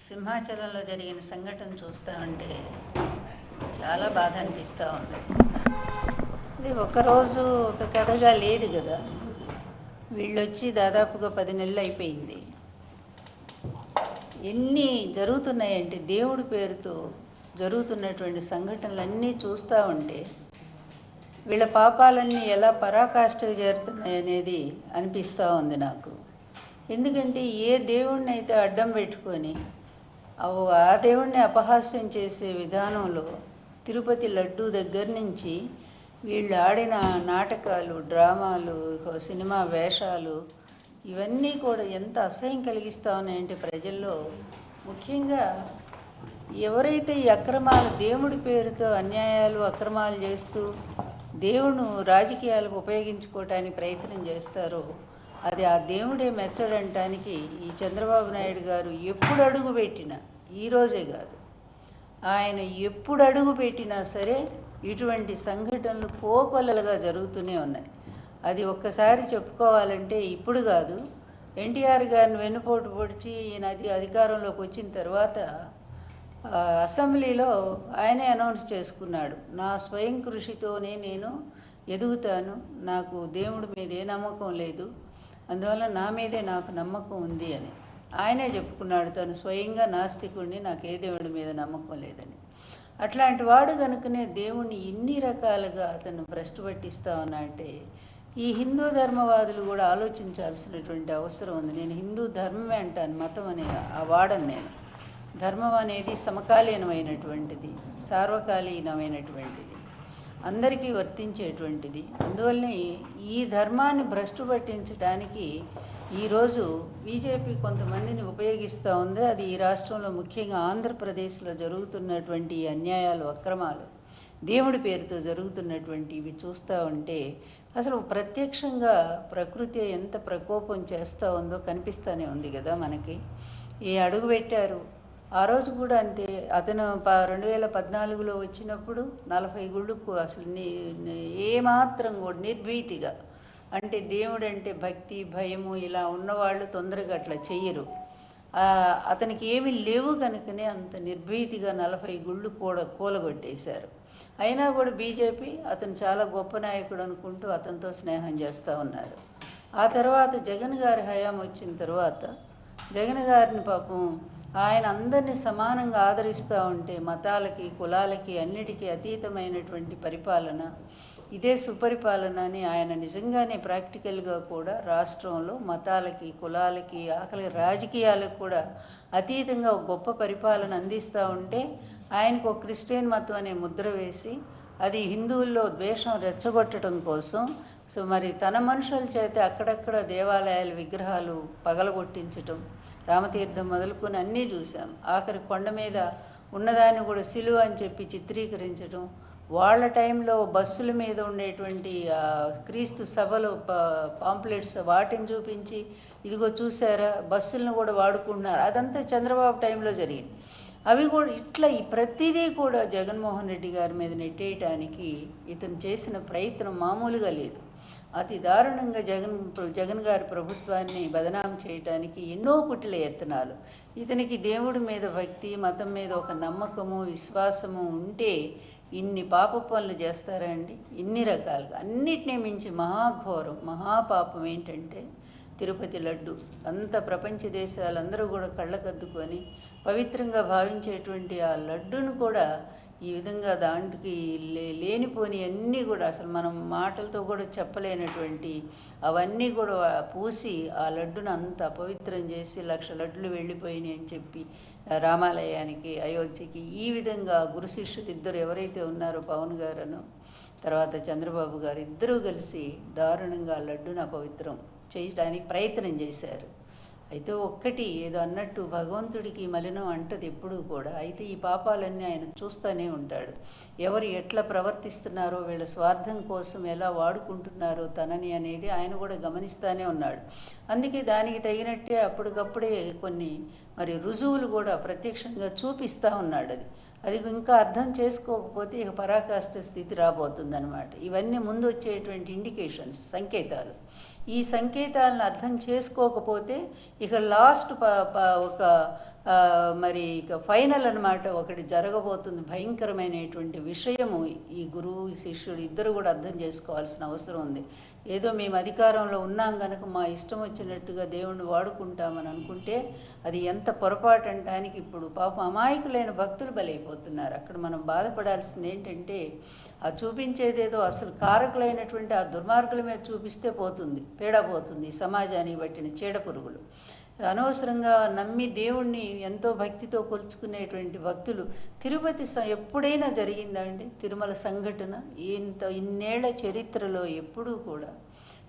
సింహాచలంలో జరిగిన సంఘటన చూస్తూ ఉంటే చాలా బాధ అనిపిస్తూ ఉంది. ఇది ఒకరోజు ఒక కథగా లేదు కదా. వీళ్ళొచ్చి దాదాపుగా 10 నెలలు అయిపోయింది. ఎన్ని జరుగుతున్నాయంటే దేవుడి పేరుతో జరుగుతున్నటువంటి సంఘటనలన్నీ చూస్తూ ఉంటే వీళ్ళ పాపాలన్నీ ఎలా పరాకాష్ఠకు చేరుతున్నాయి అనేది అనిపిస్తూ ఉంది నాకు. ఎందుకంటే ఏ దేవుణ్ణి అయితే అడ్డం పెట్టుకొని ఆ దేవుణ్ణి అపహాస్యం చేసే విధానంలో తిరుపతి లడ్డూ దగ్గర నుంచి వీళ్ళు ఆడిన నాటకాలు, డ్రామాలు, సినిమా వేషాలు ఇవన్నీ కూడా ఎంత అసహ్యం కలిగిస్తూ ఉన్నాయంటే ప్రజల్లో, ముఖ్యంగా ఎవరైతే ఈ అక్రమాలు, దేవుడి పేరుతో అన్యాయాలు అక్రమాలు చేస్తూ దేవుడు రాజకీయాలకు ఉపయోగించుకోవటానికి ప్రయత్నం చేస్తారో అది ఆ దేవుడే మెచ్చడంటానికి ఈ చంద్రబాబు నాయుడు గారు ఎప్పుడు అడుగు పెట్టినా, ఈరోజే కాదు, ఆయన ఎప్పుడు అడుగు పెట్టినా సరే ఇటువంటి సంఘటనలు కోకొల్లలుగా జరుగుతూనే ఉన్నాయి. అది ఒక్కసారి చెప్పుకోవాలంటే ఇప్పుడు కాదు, ఎన్టీఆర్ గారిని వెన్నుపోటు పొడిచి ఈయన అధికారంలోకి వచ్చిన తర్వాత అసెంబ్లీలో ఆయనే అనౌన్స్ చేసుకున్నాడు, నా స్వయం కృషితోనే నేను ఎదుగుతాను, నాకు దేవుడి మీద ఏ నమ్మకం లేదు, అందువల్ల నా మీదే నాకు నమ్మకం ఉంది అని ఆయనే చెప్పుకున్నాడు. తను స్వయంగా నాస్తికుడిని, నాకు ఏ దేవుడి మీద నమ్మకం లేదని. అట్లాంటి వాడు కనుకనే దేవుణ్ణి ఇన్ని రకాలుగా అతను భ్రష్టు పట్టిస్తా ఉన్నా అంటే ఈ హిందూ ధర్మవాదులు కూడా ఆలోచించాల్సినటువంటి అవసరం ఉంది. నేను హిందూ ధర్మమే అంటాను, మతం అనే వాడను నేను. ధర్మం అనేది సమకాలీనమైనటువంటిది, సార్వకాలీనమైనటువంటిది, అందరికీ వర్తించేటువంటిది. అందువల్లనే ఈ ధర్మాన్ని భ్రష్టు పట్టించడానికి ఈరోజు బీజేపీ కొంతమందిని ఉపయోగిస్తూ ఉంది. అది ఈ రాష్ట్రంలో ముఖ్యంగా ఆంధ్రప్రదేశ్లో జరుగుతున్నటువంటి అన్యాయాలు, అక్రమాలు, దేవుడి పేరుతో జరుగుతున్నటువంటి ఇవి చూస్తూ ఉంటే అసలు ప్రత్యక్షంగా ప్రకృతి ఎంత ప్రకోపం చేస్తూ ఉందో కనిపిస్తూనే ఉంది కదా మనకి. ఈ అడుగు పెట్టారు ఆ రోజు కూడా అంతే. అతను 2014లో వచ్చినప్పుడు 40 గుళ్ళకు అసలు ఏమాత్రం కూడా నిర్భీతిగా, అంటే దేవుడు అంటే భక్తి, భయము ఇలా ఉన్నవాళ్ళు తొందరగా అట్లా చెయ్యరు. అతనికి ఏమీ లేవు కనుకనే అంత నిర్భీతిగా 40 గుళ్ళు కూడా కూలగొట్టేశారు. అయినా కూడా బీజేపీ అతను చాలా గొప్ప నాయకుడు అనుకుంటూ అతనితో స్నేహం చేస్తూ ఉన్నారు. ఆ తర్వాత జగన్ గారి హయాం వచ్చిన తర్వాత జగన్ గారిని పాపం ఆయన అందరినీ సమానంగా ఆదరిస్తూ ఉంటే మతాలకి, కులాలకి, అన్నిటికీ అతీతమైనటువంటి పరిపాలన, ఇదే సుపరిపాలన అని ఆయన నిజంగానే ప్రాక్టికల్గా కూడా రాష్ట్రంలో మతాలకి, కులాలకి, ఆఖరి రాజకీయాలకు కూడా అతీతంగా ఒక గొప్ప పరిపాలన అందిస్తూ ఉంటే ఆయనకు ఒక క్రిస్టియన్ మతం అనే ముద్ర వేసి అది హిందువుల్లో ద్వేషం రెచ్చగొట్టడం కోసం మరి తన మనుషుల చేత అక్కడక్కడ దేవాలయాల విగ్రహాలు పగలగొట్టించటం, రామతీర్థం మొదలుకొని అన్నీ చూసాం. ఆఖరి కొండ మీద ఉన్నదాన్ని కూడా సిలువ అని చెప్పి చిత్రీకరించడం, వాళ్ళ టైంలో బస్సుల మీద ఉండేటువంటి క్రీస్తు సభలు పాంప్లెట్స్ వాటిని చూపించి ఇదిగో చూసారా బస్సులను కూడా వాడుకుంటున్నారు, అదంతా చంద్రబాబు టైంలో జరిగింది. అవి కూడా ఇట్లా ఈ ప్రతిదీ కూడా జగన్మోహన్ రెడ్డి గారి మీద నెట్టేయటానికి ఇతను చేసిన ప్రయత్నం మామూలుగా లేదు. అతి దారుణంగా జగన్ గారి ప్రభుత్వాన్ని బదనాం చేయటానికి ఎన్నో కుటిల యత్నాలు. ఇతనికి దేవుడి మీద భక్తి, మతం మీద ఒక నమ్మకము, విశ్వాసము ఉంటే ఇన్ని పాప పనులు చేస్తారా అండి? ఇన్ని రకాలుగా అన్నిటినీ మించి మహాఘోరం, మహాపాపం ఏంటంటే తిరుపతి లడ్డు. అంత ప్రపంచ దేశాలందరూ కూడా కళ్ళకద్దుకొని పవిత్రంగా భావించేటువంటి ఆ లడ్డును కూడా ఈ విధంగా దాంట్కి లేనిపోని అన్నీ కూడా అసలు మనం మాటలతో కూడా చెప్పలేనటువంటి అవన్నీ కూడా పూసి ఆ లడ్డును అంత అపవిత్రం చేసి 1,00,000 లడ్డులు వెళ్ళిపోయినాయి అని చెప్పి రామాలయానికి, అయోధ్యకి ఈ విధంగా గురు శిష్యులు ఇద్దరు ఎవరైతే ఉన్నారో పవన్ గారును తర్వాత చంద్రబాబు గారు ఇద్దరూ కలిసి దారుణంగా లడ్డును అపవిత్రం చేయడానికి ప్రయత్నం చేశారు. అయితే ఒక్కటి ఏదో అన్నట్టు భగవంతుడికి మలినం అంటది ఎప్పుడూ కూడా. అయితే ఈ పాపాలన్నీ ఆయన చూస్తూనే ఉంటాడు. ఎవరు ఎట్లా ప్రవర్తిస్తున్నారో, వీళ్ళ స్వార్థం కోసం ఎలా వాడుకుంటున్నారో తనని అనేది ఆయన కూడా గమనిస్తూనే ఉన్నాడు. అందుకే దానికి తగినట్టే అప్పటికప్పుడే కొన్ని మరి రుజువులు కూడా ప్రత్యక్షంగా చూపిస్తూ ఉన్నాడు. అది ఇంకా అర్థం చేసుకోకపోతే ఇక పరాకాష్ఠ స్థితి రాబోతుందన్నమాట. ఇవన్నీ ముందు వచ్చేటువంటి ఇండికేషన్స్, సంకేతాలు. ఈ సంకేతాలను అర్థం చేసుకోకపోతే ఇక లాస్ట్ ఒక మరి ఇక ఫైనల్ అన్నమాట, ఒకటి జరగబోతుంది, భయంకరమైనటువంటి విషయము. ఈ గురువు శిష్యుడు ఇద్దరు కూడా అర్థం చేసుకోవాల్సిన అవసరం ఉంది. ఏదో మేము అధికారంలో ఉన్నాం కనుక మా ఇష్టం వచ్చినట్టుగా దేవుణ్ణి వాడుకుంటామని అనుకుంటే అది ఎంత పొరపాటు అంటానికి ఇప్పుడు పాపం అమాయకులైన భక్తులు బలైపోతున్నారు. అక్కడ మనం బాధపడాల్సింది ఏంటంటే ఆ చూపించేదేదో అసలు కారకులైనటువంటి ఆ దుర్మార్గుల మీద చూపిస్తే పోతుంది, పీడ పోతుంది. సమాజానికి పట్టిన చీడ పురుగులు అనవసరంగా నమ్మి దేవుణ్ణి ఎంతో భక్తితో కొలుచుకునేటువంటి భక్తులు. తిరుపతి ఎప్పుడైనా జరిగిందా అండి తిరుమల సంఘటన? ఇన్నేళ్ల చరిత్రలో ఎప్పుడూ కూడా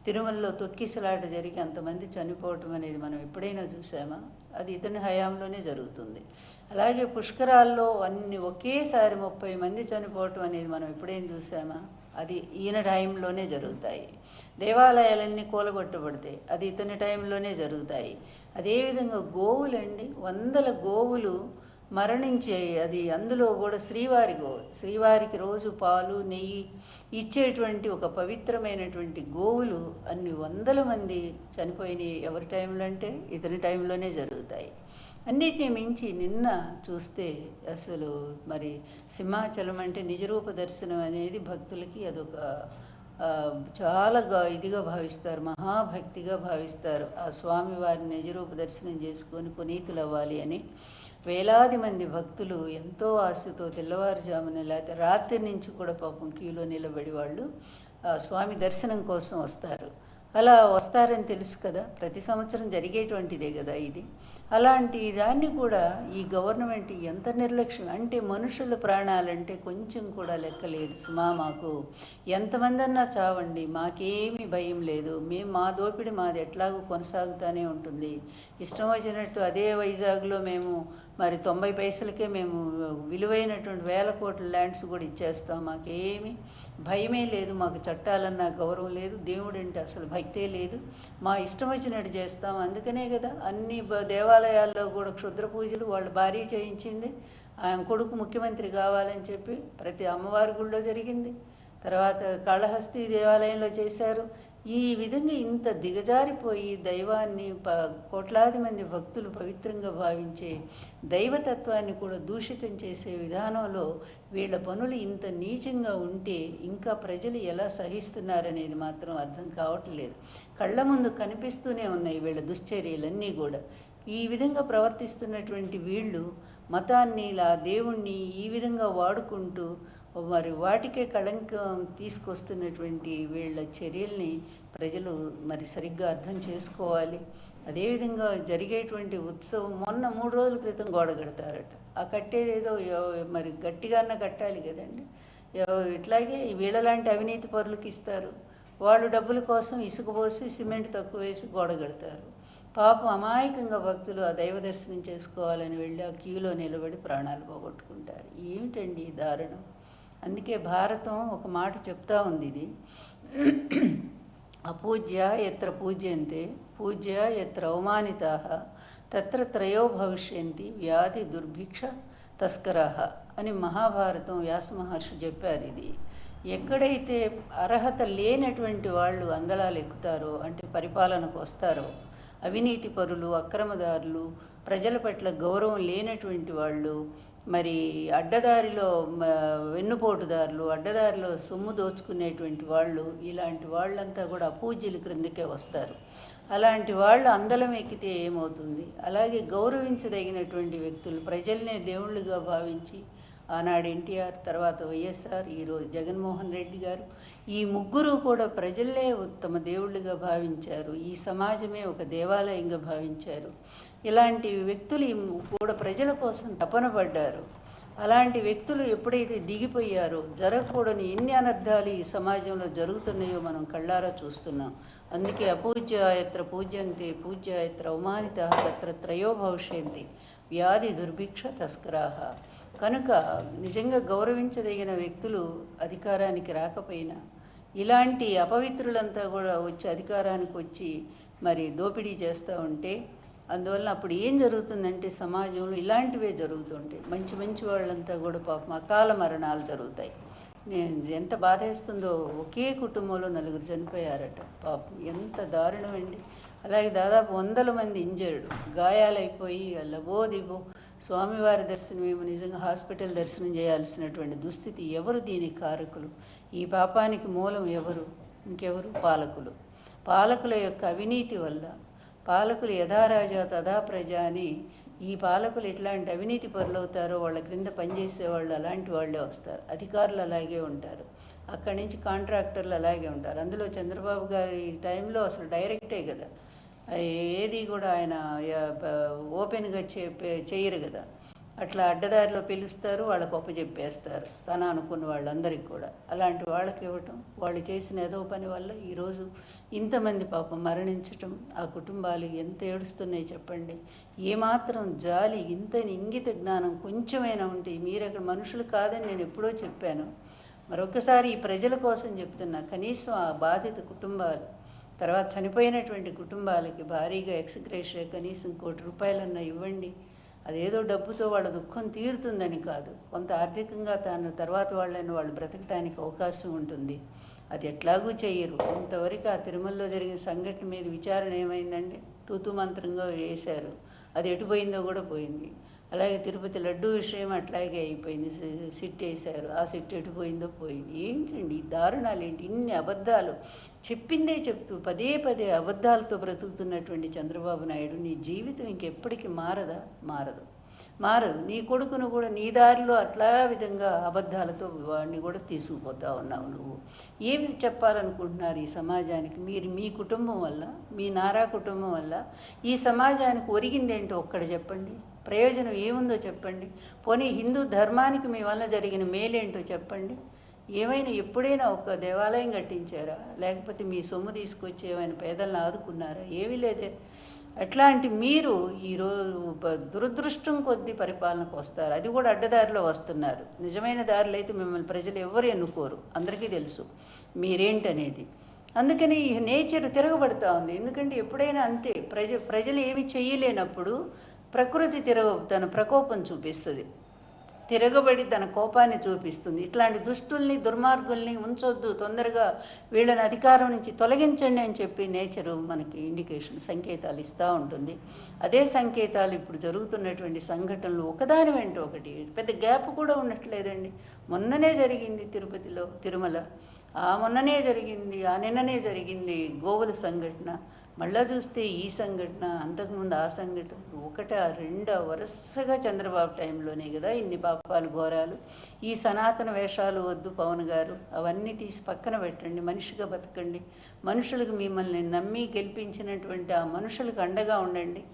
తిరుమలలో తొక్కిసలాట జరిగి అంతమంది చనిపోవటం అనేది మనం ఎప్పుడైనా చూసామా? అది ఇతని హయాంలోనే జరుగుతుంది. అలాగే పుష్కరాల్లో ఒకేసారి 30 మంది చనిపోవటం అనేది మనం ఎప్పుడైనా చూసామా? అది ఈయన టైంలోనే జరుగుతాయి. దేవాలయాలన్నీ కూలగొట్టబడతాయి, అది ఇతని టైంలోనే జరుగుతాయి. అదేవిధంగా గోవులండి, 100 గోవులు మరణించాయి. అది అందులో కూడా శ్రీవారికి రోజు పాలు నెయ్యి ఇచ్చేటువంటి ఒక పవిత్రమైనటువంటి గోవులు అన్ని 100 మంది చనిపోయినాయి. ఎవరి టైంలో అంటే ఇతని టైంలోనే జరుగుతాయి. అన్నిటినీ మించి నిన్న చూస్తే అసలు మరి సింహాచలం అంటే నిజరూప దర్శనం అనేది భక్తులకి అదొక చాలా ఇదిగా భావిస్తారు, మహాభక్తిగా భావిస్తారు. ఆ స్వామివారిని నిజరూప దర్శనం చేసుకొని పునీతులు అవ్వాలి అని వేలాది మంది భక్తులు ఎంతో ఆశతో తెల్లవారుజామున లేకపోతే రాత్రి నుంచి కూడా పాపం క్యూలో నిలబడి వాళ్ళు స్వామి దర్శనం కోసం వస్తారు. అలా వస్తారని తెలుసు కదా, ప్రతి సంవత్సరం జరిగేటువంటిదే కదా ఇది. అలాంటి దాన్ని కూడా ఈ గవర్నమెంట్ ఎంత నిర్లక్ష్యం అంటే, మనుషుల ప్రాణాలంటే కొంచెం కూడా లెక్కలేదు. సుమా, మాకు ఎంతమంది అన్నా చావండి, మాకేమీ భయం లేదు, మేము మా దోపిడి మాది ఎట్లాగూ కొనసాగుతూనే ఉంటుంది. ఇష్టం వచ్చినట్టు అదే వైజాగ్లో మేము మరి 90 పైసలకే మేము విలువైనటువంటి 1000 కోట్ల ల్యాండ్స్ కూడా ఇచ్చేస్తాం, మాకేమీ భయమే లేదు, మాకు చట్టాలన్నా గౌరవం లేదు, దేవుడు అంటే అసలు భక్తే లేదు, మా ఇష్టం వచ్చినట్టు చేస్తాం. అందుకనే కదా అన్ని దేవాలయాల్లో కూడా క్షుద్ర పూజలు వాళ్ళ భార్య చేయించింది. ఆయన కొడుకు ముఖ్యమంత్రి కావాలని చెప్పి ప్రతి అమ్మవారి గుళ్ళో జరిగింది. తర్వాత కాళహస్తి దేవాలయంలో చేశారు. ఈ విధంగా ఇంత దిగజారిపోయి దైవాన్ని కోట్లాది మంది భక్తులు పవిత్రంగా భావించే దైవతత్వాన్ని కూడా దూషితం చేసే విధానంలో వీళ్ళ పనులు ఇంత నీచంగా ఉంటే ఇంకా ప్రజలు ఎలా సహిస్తున్నారనేది మాత్రం అర్థం కావట్లేదు. కళ్ళ ముందు కనిపిస్తూనే ఉన్నాయి వీళ్ళ దుశ్చర్యలన్నీ కూడా. ఈ విధంగా ప్రవర్తిస్తున్నటువంటి వీళ్ళు మతాన్ని ఇలా దేవుణ్ణి ఈ విధంగా వాడుకుంటూ మరి వాటికే కళంకం తీసుకొస్తున్నటువంటి వీళ్ళ చర్యల్ని ప్రజలు మరి సరిగ్గా అర్థం చేసుకోవాలి. అదేవిధంగా జరిగేటువంటి ఉత్సవం మొన్న 3 రోజుల క్రితం గోడ కడతారట. ఆ కట్టేదేదో మరి గట్టిగానే కట్టాలి కదండి. ఇట్లాగే వీళ్ళలాంటి అవినీతి పరులకు ఇస్తారు. వాళ్ళు డబ్బుల కోసం ఇసుక పోసి సిమెంట్ తక్కువ వేసి గోడ కడతారు. పాపం అమాయకంగా భక్తులు ఆ దైవ దర్శనం చేసుకోవాలని వెళ్ళి ఆ క్యూలో నిలబడి ప్రాణాలు పోగొట్టుకుంటారు. ఏమిటండి ఈ దారుణం? అందుకే భారతం ఒక మాట చెప్తా ఉంది, ఇది అపూజ్య ఎత్ర పూజ్యంతే పూజ్య ఎత్ర అవమానితాః తత్ర త్రయో భవిష్యంతి వ్యాధి దుర్భిక్ష తస్కరాః అని మహాభారతం వ్యాస మహర్షి చెప్పారు. ఇది ఎక్కడైతే అర్హత లేనటువంటి వాళ్ళు అందలాలు ఎక్కుతారో, అంటే పరిపాలనకు వస్తారో, అవినీతి పరులు, అక్రమదారులు, ప్రజల పట్ల గౌరవం లేనటువంటి వాళ్ళు, మరి అడ్డదారిలో వెన్నుపోటుదారులు, అడ్డదారిలో సొమ్ము దోచుకునేటువంటి వాళ్ళు, ఇలాంటి వాళ్ళంతా కూడా అపూజ్యుల క్రిందకే వస్తారు. అలాంటి వాళ్ళు అందలం ఎక్కితే ఏమవుతుంది? అలాగే గౌరవించదగినటువంటి వ్యక్తులు, ప్రజల్నే దేవుళ్ళుగా భావించి ఆనాడు ఎన్టీఆర్, తర్వాత వైఎస్ఆర్, ఈరోజు జగన్మోహన్ రెడ్డి గారు, ఈ ముగ్గురు కూడా ప్రజలే తమ దేవుళ్ళుగా భావించారు. ఈ సమాజమే ఒక దేవాలయంగా భావించారు. ఇలాంటి వ్యక్తులు కూడా ప్రజల కోసం తపన పడ్డారు. అలాంటి వ్యక్తులు ఎప్పుడైతే దిగిపోయారో జరగకూడని ఎన్ని అనర్థాలు ఈ సమాజంలో జరుగుతున్నాయో మనం కళ్ళారా చూస్తున్నాం. అందుకే అపూజ్య ఎత్ర పూజ్యంతే పూజ్య ఎత్ర అవమానితాః తత్ర త్రయో భవిష్యంతి వ్యాధి దుర్భిక్ష తస్కరాః. కనుక నిజంగా గౌరవించదగిన వ్యక్తులు అధికారానికి రాకపోయినా ఇలాంటి అపవిత్రులంతా కూడా వచ్చి అధికారానికి వచ్చి మరి దోపిడీ చేస్తూ ఉంటే, అందువల్ల అప్పుడు ఏం జరుగుతుందంటే సమాజంలో ఇలాంటివే జరుగుతుంటాయి. మంచి మంచి వాళ్ళంతా కూడా పాపం అకాల మరణాలు జరుగుతాయి. ఎంత బాధేస్తుందో, ఒకే కుటుంబంలో 4 చనిపోయారట. పాపం ఎంత దారుణం అండి. అలాగే దాదాపు 100 మంది ఇంజర్డ్, గాయాలైపోయి లబోదిబో స్వామివారి దర్శనం ఏమో నిజంగా హాస్పిటల్ దర్శనం చేయాల్సినటువంటి దుస్థితి. ఎవరు దీనికి కారకులు? ఈ పాపానికి మూలం ఎవరు? ఇంకెవరు? పాలకులు. పాలకుల యొక్క అవినీతి వల్ల, పాలకులు యథారాజా తథా ప్రజ అని, ఈ పాలకులు ఎట్లాంటి అవినీతి పరులవుతారో వాళ్ళ క్రింద పనిచేసే వాళ్ళు అలాంటి వాళ్ళే వస్తారు. అధికారులు అలాగే ఉంటారు, అక్కడి నుంచి కాంట్రాక్టర్లు అలాగే ఉంటారు. అందులో చంద్రబాబు గారి టైంలో అసలు డైరెక్టే కదా, ఏది కూడా ఆయన ఓపెన్గా చేయరు కదా, అట్లా అడ్డదారిలో పిలుస్తారు, వాళ్ళకు అప్పచెప్పేస్తారు తన అనుకున్న వాళ్ళందరికీ కూడా. అలాంటి వాళ్ళకి ఇవ్వటం, వాళ్ళు చేసిన ఏదో పని వల్ల ఈరోజు ఇంతమంది పాపం మరణించటం, ఆ కుటుంబాలు ఎంత ఏడుస్తున్నాయి చెప్పండి. ఏమాత్రం జాలి, ఇంతని ఇంగిత జ్ఞానం కొంచెమైనా ఉంటే, మీరు అక్కడ మనుషులు కాదని నేను ఎప్పుడో చెప్పాను, మరొకసారి ఈ ప్రజల కోసం చెప్తున్నా, కనీసం ఆ బాధిత కుటుంబాలు, తర్వాత చనిపోయినటువంటి కుటుంబాలకి భారీగా ఎక్స్‌గ్రేషియా కనీసం ₹1,00,00,000 ఇవ్వండి. అదేదో డబ్బుతో వాళ్ళ దుఃఖం తీరుతుందని కాదు, కొంత ఆర్థికంగా తర్వాత వాళ్ళు బ్రతకడానికి అవకాశం ఉంటుంది. అది ఎట్లాగూ చెయ్యరు. ఇంతవరకు ఆ తిరుమలలో జరిగిన సంఘటన మీద విచారణ ఏమైందండి? తూతు మంత్రంగా వేశారు, అది ఎటుపోయిందో కూడా పోయింది. అలాగే తిరుపతి లడ్డూ విషయం అట్లాగే అయిపోయింది, సిట్ వేశారు, ఆ సిట్ ఎటుపోయిందో పోయింది. ఏంటండి ఈ దారుణాలు ఏంటి? ఇన్ని అబద్ధాలు చెప్పిందే చెప్తూ పదే పదే అబద్ధాలతో బ్రతుకుతున్నటువంటి చంద్రబాబు నాయుడు, నీ జీవితం ఇంకెప్పటికీ మారదా? మారదు. నీ కొడుకును కూడా నీ దారిలో అట్లా విధంగా అబద్ధాలతో వాడిని కూడా తీసుకుపోతా ఉన్నావు నువ్వు. ఏమి చెప్పాలనుకుంటున్నారు ఈ సమాజానికి? మీరు మీ కుటుంబం వల్ల, మీ నారా కుటుంబం వల్ల ఈ సమాజానికి ఒరిగిందేంటో ఒక్కడ చెప్పండి. ప్రయోజనం ఏముందో చెప్పండి. పోనీ హిందూ ధర్మానికి మీ వల్ల జరిగిన మేలేంటో చెప్పండి. ఏమైనా ఎప్పుడైనా ఒక దేవాలయం కట్టించారా? లేకపోతే మీ సొమ్ము తీసుకొచ్చి ఏమైనా పేదలను ఆదుకున్నారా? ఏమీ లేదే. అట్లాంటి మీరు ఈరోజు దురదృష్టం కొద్దీ పరిపాలనకు వస్తారు, అది కూడా అడ్డదారిలో వస్తున్నారు. నిజమైన దారిలో అయితే మిమ్మల్ని ప్రజలు ఎవరు ఎన్నుకోరు, అందరికీ తెలుసు మీరేంటనేది. అందుకని ఈ నేచర్ తిరగబడుతూ ఉంది. ఎందుకంటే ఎప్పుడైనా అంతే, ప్రజలు ఏమి చేయలేనప్పుడు ప్రకృతి తన ప్రకోపం చూపిస్తుంది, తిరగబడి తన కోపాన్ని చూపిస్తుంది. ఇట్లాంటి దుష్టుల్ని, దుర్మార్గుల్ని ఉంచొద్దు, తొందరగా వీళ్ళని అధికారం నుంచి తొలగించండి అని చెప్పి నేచరు మనకి ఇండికేషన్, సంకేతాలు ఇస్తూ ఉంటుంది. అదే సంకేతాలు ఇప్పుడు జరుగుతున్నటువంటి సంఘటనలు ఒకదాని వెంట ఒకటి, పెద్ద గ్యాప్ కూడా ఉండట్లేదండి. మొన్ననే జరిగింది తిరుమల, మొన్ననే జరిగింది, నిన్ననే జరిగింది గోవుల సంఘటన, మళ్ళా చూస్తే ఈ సంఘటన, అంతకుముందు ఆ సంఘటన, ఒకటా రెండా వరుసగా చంద్రబాబు టైంలోనే కదా ఇన్ని పాపాలు ఘోరాలు. ఈ సనాతన వేషాలు వద్దు పవన్ గారు, అవన్నీ తీసి పక్కన పెట్టండి, మనిషిగా బతకండి. మనుషులకు మిమ్మల్ని నమ్మి గెలిపించినటువంటి ఆ మనుషులకు అండగా ఉండండి.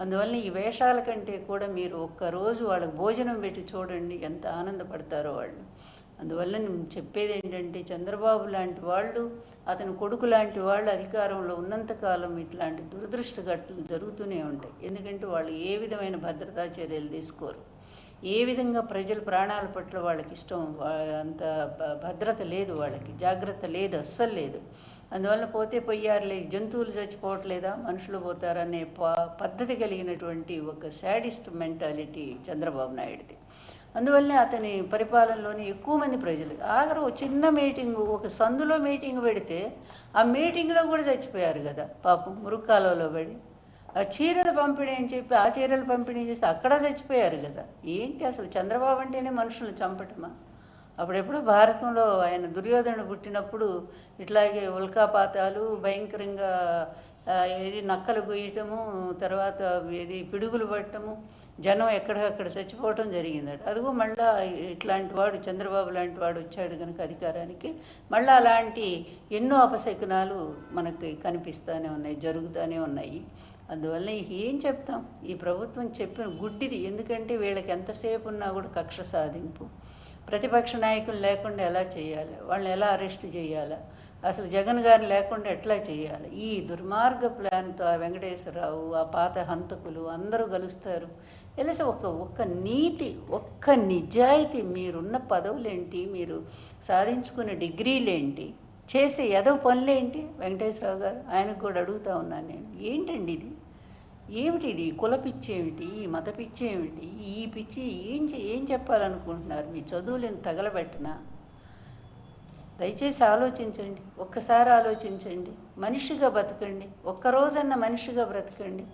అందువల్ల ఈ వేషాల కంటే కూడా మీరు ఒక్కరోజు వాళ్ళకి భోజనం పెట్టి చూడండి, ఎంత ఆనందపడతారో వాళ్ళు. అందువల్ల నేను చెప్పేది ఏంటంటే, చంద్రబాబు లాంటి వాళ్ళు, అతని కొడుకు లాంటి వాళ్ళు అధికారంలో ఉన్నంతకాలం ఇట్లాంటి దురదృష్ట ఘటనలు జరుగుతూనే ఉంటాయి. ఎందుకంటే వాళ్ళు ఏ విధమైన భద్రతా చర్యలు తీసుకోరు, ఏ విధంగా ప్రజల ప్రాణాల పట్ల వాళ్ళకి ఇష్టం, అంత భద్రత లేదు, వాళ్ళకి జాగ్రత్త లేదు, అస్సలు లేదు. అందువల్ల పోతే పోయారులే, జంతువులు చచ్చిపోవట్లేదా, మనుషులు పోతారనే పద్ధతి కలిగినటువంటి ఒక శాడిస్ట్ మెంటాలిటీ చంద్రబాబు నాయుడిది. అందువల్లనే అతని పరిపాలనలోని ఎక్కువ మంది ప్రజలు ఆఖరు చిన్న మీటింగు, ఒక సందులో మీటింగ్ పెడితే ఆ మీటింగ్లో కూడా చచ్చిపోయారు కదా పాపం, మురుక్కాలలో పడి. ఆ చీరల పంపిణీ అని చెప్పి ఆ చీరలు పంపిణీ చేసి అక్కడ చచ్చిపోయారు కదా. ఏంటి అసలు చంద్రబాబు అంటేనే మనుషులను చంపటమా? అప్పుడెప్పుడు భారతంలో ఆయన దుర్యోధనుడు పుట్టినప్పుడు ఇట్లాగే ఉల్కాపాతాలు, భయంకరంగా ఏది నక్కలు గొయ్యటము, తర్వాత ఏది పిడుగులు పట్టము, జనం ఎక్కడికక్కడ చచ్చిపోవటం జరిగిందట. అదిగో మళ్ళా ఇట్లాంటి వాడు చంద్రబాబు లాంటి వాడు వచ్చాడు కనుక అధికారానికి, మళ్ళీ అలాంటి ఎన్నో అపశకునాలు మనకి కనిపిస్తూనే ఉన్నాయి, జరుగుతూనే ఉన్నాయి. అందువల్ల ఏం చెప్తాం, ఈ ప్రభుత్వం చెప్పిన గుడ్డిది. ఎందుకంటే వీళ్ళకి ఎంతసేపు ఉన్నా కూడా కక్ష సాధింపు. ప్రతిపక్ష నాయకులు లేకుండా ఎలా చేయాలి, వాళ్ళని ఎలా అరెస్ట్ చేయాలా, అసలు జగన్ గారు లేకుండా ఎట్లా చేయాలి, ఈ దుర్మార్గ ప్లాన్తో ఆ వెంకటేశ్వరరావు, ఆ పాత హంతకులు అందరూ కలుస్తారు. తెలిసి ఒక్క నీతి, ఒక్క నిజాయితీ, మీరున్న పదవులేంటి, మీరు సాధించుకున్న డిగ్రీలేంటి, చేసే ఏదో పనులేంటి? వెంకటేశ్వరరావు గారు, ఆయనకు కూడా అడుగుతా ఉన్నాను నేను, ఏంటండి ఇది? ఏమిటిది? కుల పిచ్చి ఏమిటి, ఈ మత పిచ్చి ఏమిటి, ఈ పిచ్చి ఏం చెప్పాలనుకుంటున్నారు? మీ చదువులను తగలబెట్టనా? దయచేసి ఆలోచించండి, ఒక్కసారి ఆలోచించండి. మనిషిగా బతకండి, ఒక్కరోజన్న మనిషిగా బ్రతకండి.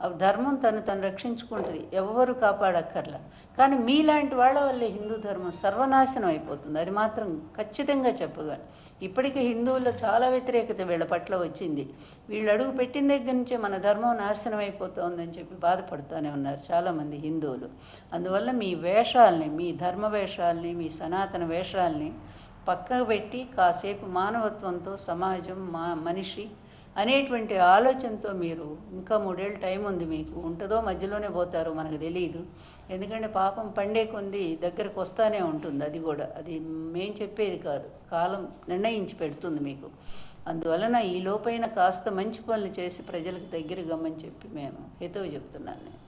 ఆ ధర్మం తను రక్షించుకుంటుంది, ఎవ్వరు కాపాడక్కర్లా. కానీ మీలాంటి వాళ్ళ వల్లే హిందూ ధర్మం సర్వనాశనం అయిపోతుంది, అది మాత్రం ఖచ్చితంగా చెప్పగలను. ఇప్పటికీ హిందువుల్లో చాలా వ్యతిరేకత వీళ్ళ పట్ల వచ్చింది. వీళ్ళు అడుగు పెట్టిన దగ్గర నుంచే మన ధర్మం నాశనం అయిపోతుందని చెప్పి బాధపడుతూనే ఉన్నారు చాలామంది హిందువులు. అందువల్ల మీ వేషాలని, మీ ధర్మ వేషాలని, మీ సనాతన వేషాలని పక్కకు పెట్టి కాసేపు మానవత్వంతో సమాజం, మనిషి అనేటువంటి ఆలోచనతో మీరు ఇంకా 3 ఏళ్ళు టైం ఉంది, మీకు ఉంటుందో మధ్యలోనే పోతారో మనకు తెలియదు. ఎందుకంటే పాపం పండే కొంది దగ్గరకు వస్తూనే ఉంటుంది, అది కూడా అది మేం చెప్పేది కాదు, కాలం నిర్ణయించి పెడుతుంది మీకు. అందువలన ఈ లోపైన కాస్త మంచి పనులు చేసి ప్రజలకు దగ్గర గమ్మని చెప్పి మేము హితవు చెప్తున్నాను నేను.